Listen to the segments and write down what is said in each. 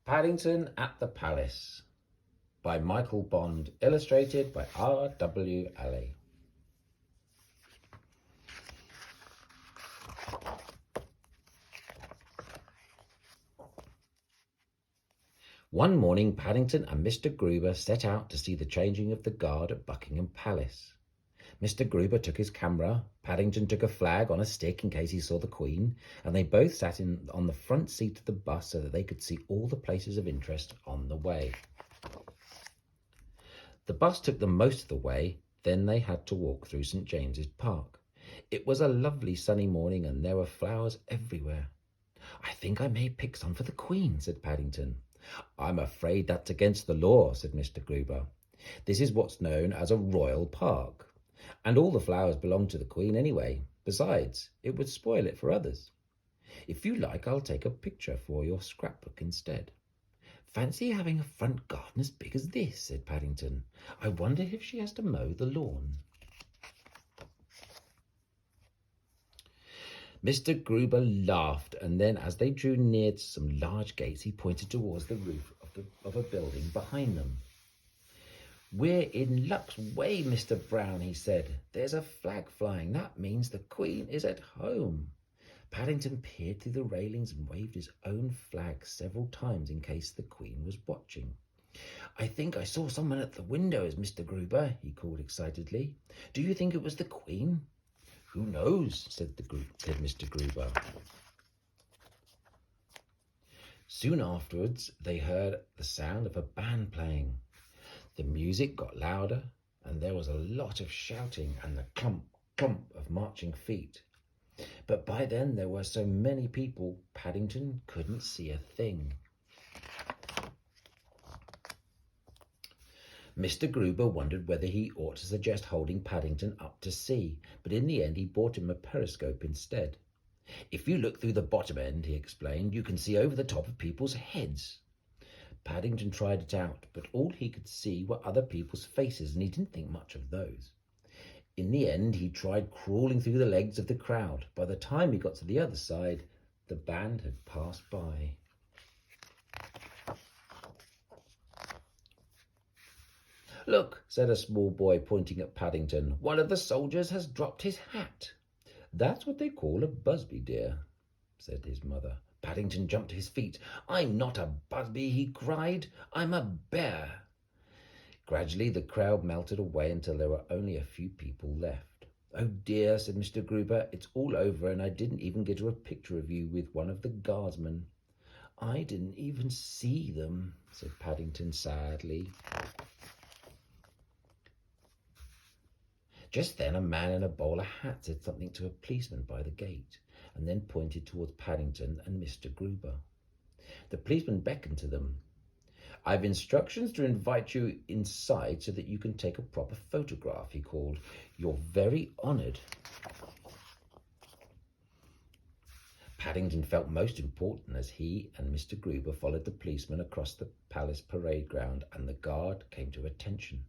Paddington at the Palace by Michael Bond, illustrated by R.W. Alley. One morning, Paddington and Mr. Gruber set out to see the changing of the guard at Buckingham Palace. Mr. Gruber took his camera, Paddington took a flag on a stick in case he saw the Queen, and they both sat on the front seat of the bus so that they could see all the places of interest on the way. The bus took them most of the way, then they had to walk through St. James's Park. It was a lovely sunny morning and there were flowers everywhere. "I think I may pick some for the Queen," said Paddington. "I'm afraid that's against the law," said Mr. Gruber. "This is what's known as a royal park, and all the flowers belong to the Queen anyway. Besides, it would spoil it for others. If you like, I'll take a picture for your scrapbook instead." "Fancy having a front garden as big as this," said Paddington. "I wonder if she has to mow the lawn." Mr. Gruber laughed, and then as they drew near to some large gates, he pointed towards the roof of a building behind them. "We're in luck's way, Mr. Brown," he said. "There's a flag flying. That means the Queen is at home." Paddington peered through the railings and waved his own flag several times in case the Queen was watching. "I think I saw someone at the windows, Mr. Gruber," he called excitedly. "Do you think it was the Queen?" "Who knows?" said Mr. Gruber. Soon afterwards, they heard the sound of a band playing. The music got louder, and there was a lot of shouting and the clump, clump of marching feet. But by then there were so many people, Paddington couldn't see a thing. Mr. Gruber wondered whether he ought to suggest holding Paddington up to sea, but in the end he bought him a periscope instead. "If you look through the bottom end," he explained, "you can see over the top of people's heads." Paddington tried it out, but all he could see were other people's faces, and he didn't think much of those. In the end, he tried crawling through the legs of the crowd. By the time he got to the other side, the band had passed by. "Look," said a small boy, pointing at Paddington. "One of the soldiers has dropped his hat." "That's what they call a busby, dear," said his mother. Paddington jumped to his feet. "I'm not a busby," he cried. "I'm a bear." Gradually the crowd melted away until there were only a few people left. "Oh dear," said Mr. Gruber, "it's all over, and I didn't even get a picture of you with one of the guardsmen." "I didn't even see them," said Paddington sadly. Just then a man in a bowler hat said something to a policeman by the gate, and then pointed towards Paddington and Mr. Gruber. The policeman beckoned to them. "I've instructions to invite you inside so that you can take a proper photograph," he called. "You're very honoured." Paddington felt most important as he and Mr. Gruber followed the policeman across the palace parade ground, and the guard came to attention.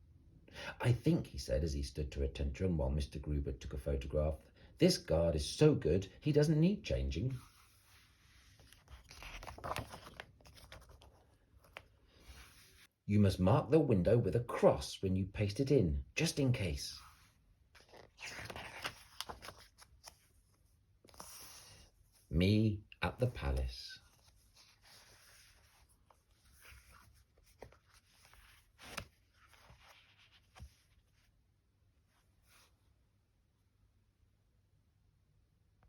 "I think," he said as he stood to attention while Mr. Gruber took a photograph, "this guard is so good he doesn't need changing." "You must mark the window with a cross when you paste it in, just in case." Me at the palace.